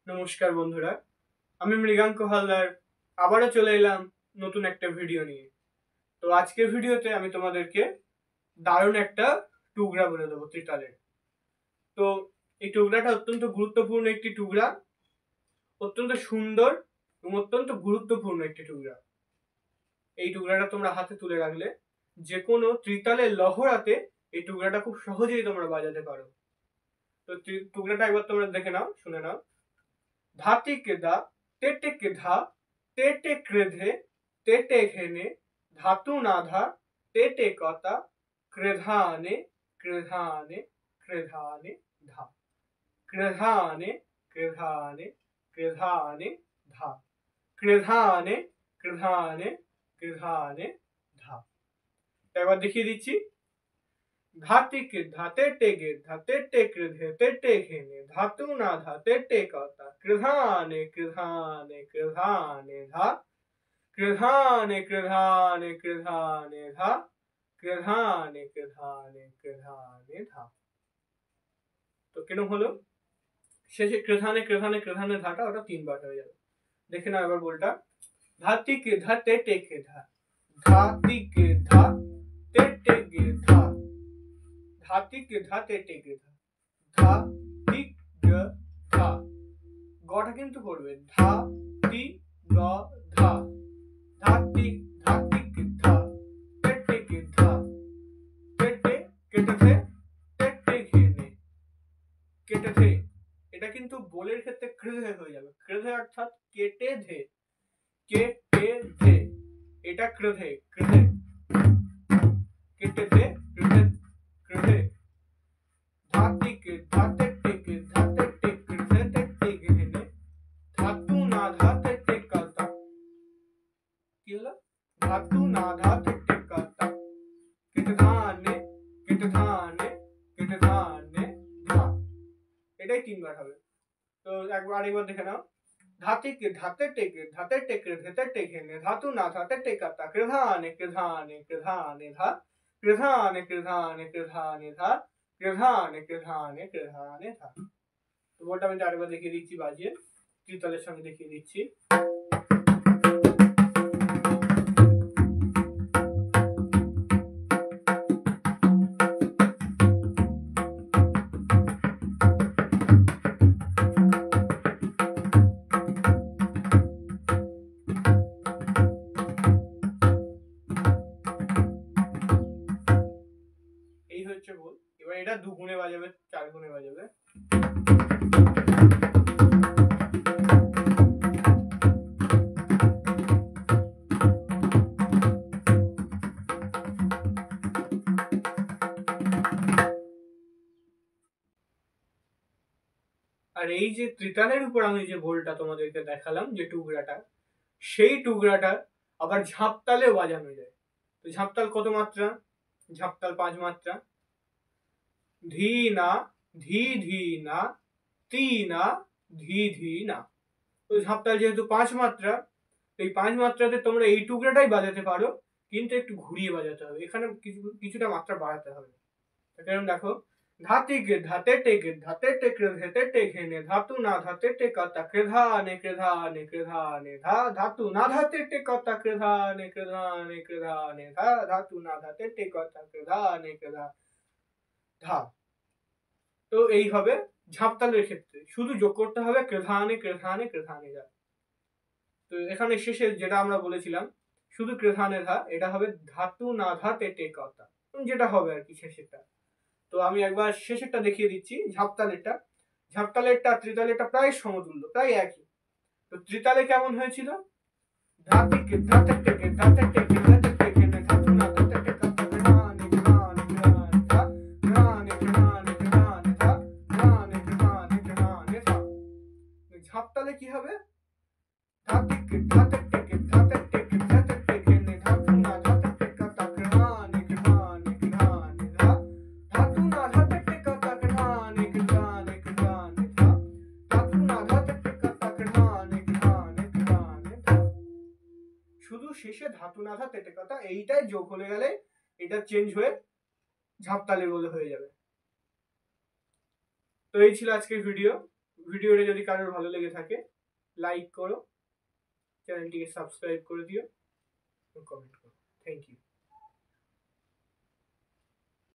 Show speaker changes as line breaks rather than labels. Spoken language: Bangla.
নমস্কার বন্ধুরা, আমি মৃগাঙ্ক হালদার আবারও চলে এলাম নতুন একটা ভিডিও নিয়ে। তো আজকের ভিডিওতে আমি তোমাদেরকে দারুণ একটা টুকরা বলে দেবো ত্রিতালের। তো এই টুকরাটা অত্যন্ত গুরুত্বপূর্ণ একটি টুকরা, অত্যন্ত সুন্দর এবং অত্যন্ত গুরুত্বপূর্ণ একটি টুকরা। এই টুকরাটা তোমরা হাতে তুলে রাখলে যে কোনো ত্রিতালের লহরাতে এই টুকরাটা খুব সহজেই তোমরা বাজাতে পারো। তো টুকরাটা একবার তোমরা দেখে নাও, শুনে নাও। ধাতি के धा टेटे के धा टेटे कृधे टेटे घेने धातु नाधा टेटे कता कृधाने कृधाने कृधाने धा कृधाने कृधाने कृधाने धा कृधाने कृधाने कृधाने धा। একবার দেখিয়ে দিচ্ছি। धाति के धाते टेगे धाते टेकृधे तेटे घेने धातु ना धाते टेकता कृधाने कृधाने कृधाने धा कृधाने कृधाने कृधाने धा कृधाने कृधाने कृधाने धा। তো কেন হলো? শেষে कृधाने कृधाने कृधाने ধাটা ওটা তিনবার হয়ে যাবে। দেখে নাও এবার বলটা। धाति के धाते टेके धा धाति के धा तेटे गे धा धाति के धा तेटे गे धा ধা তি গ ধা। গটা কিন্তু পড়বে ধা তি গ ধা ধাতি ধাতি কে ধা তেটে কে ধা তেটে কেটেছে তেটে ঘেনে কেটেছে। এটা কিন্তু বোলের ক্ষেত্রে কৃধে হয়ে যাবে। কৃধে অর্থাৎ কেটে ধে কেটে ধে, এটা কৃধে কৃধে কেটে ধে কৃধে কৃধে। धाति के धाते टेके धाते टेके धाते टेके ने धातु ना धाते टेकाता কি হলো? ধাতু না ধাতে টেকাতা কিটধানে কিটধানে কিটধানে ধা। এটাই তিনবার হবে। তো একবার আরেকবার দেখে নাও। धाति के धाते टेके धाते टेके धाते टेके ने धातु ना धाते टेकाता कृधाने कृधाने कृधाने धा कृधाने कृधाने कृधाने धा कृधाने कृधाने कृधाने धा। তো বলটা আমি আরেকবার দেখিয়ে দিচ্ছি বাজিয়ে, ত্রিতালের সঙ্গে দেখিয়ে দিচ্ছি। এই হচ্ছে বল। এবার এটা দুগুণে বাজাবে, চার গুণে বাজাবে। আর এই যে ত্রিতালের উপর আমি যে বোলটা তোমাদেরকে দেখালাম, যে টুকরাটা, সেই টুকরাটা আবার ঝাঁপতালেও বাজানো যায়। তো ঝাঁপতাল কত মাত্রা? ঝাঁপতাল 5 মাত্রা। ধি না ধি ধি না তি না ধি ধি না। তো ঝাঁপতাল যেহেতু 5 মাত্রা, এই 5 মাত্রাতে তোমরা এই টুকরাটাই বাজাতে পারো, কিন্তু একটু ঘুরিয়ে বাজাতে হবে। এখানে কিছুটা মাত্রা বাড়াতে হবে। কারণ দেখো, धाति के धाते टेके धाते टेके धाते टेके ने धातु ना धाते टेकाता कृधाने कृधाने कृधाने धा धातु ना धाते टेकाता कृधाने कृधाने कृधाने धा धातु ना धाते टेकाता कृधाने कृधा धा। তো এই হবে ঝাঁপতালের ক্ষেত্রে, শুধু যোগ করতে হবে कृधाने कृधाने कृधाने धा। তো এখানে শেষে যেটা আমরা বলেছিলাম শুধু कृधाने धा, এটা হবে ধাতু না ধাতে টেকাতা, যেটা হবে আর কি শেষেরটা। তো আমি একবার শেষেরটা দেখিয়ে দিচ্ছি। ঝাঁপতালেরটা, ঝাঁপতালেরটা ত্রিতালেরটা প্রায় সমতুল্য, প্রায় একই। তো ত্রিতালে কেমন হয়েছিল? ধাতি কে ধাতে টেকে ধাতে টেকে ধাতে টেকে নে ধাতু না ধাতে টেকা গ্রানে গ্রানে গ্রানে ধা গ্রানে গ্রানে গ্রানে ধা গ্রানে গ্রানে গ্রানে ধা। ঝাঁপতালে কি হবে? ধাতি কে ধাতে টেকে ধাতে টেকে ধাতে টেকে নে ধাতু না ধাতে টেকা তা গ্রানে গ্রানে গ্রানে ধা ধাতু না ধাতে টেকা তা গ্রানে গ্রানে গ্রানে ধা ধাতু না ধাতে টেকা তা গ্রানে গ্রানে গ্রানে ধা। শুধু শেষে ধাতু না ধাতে টেকা তা এইটাই যোগ হয়ে গেলে এটা চেঞ্জ হয়ে ঝাঁপতালে বলে হয়ে যাবে। তো এই ছিল আজকের ভিডিও। ভিডিওটা যদি কারোর ভালো লেগে থাকে লাইক করো, চ্যানেলটিকে সাবস্ক্রাইব করে দিও, কমেন্ট করো। Thank you.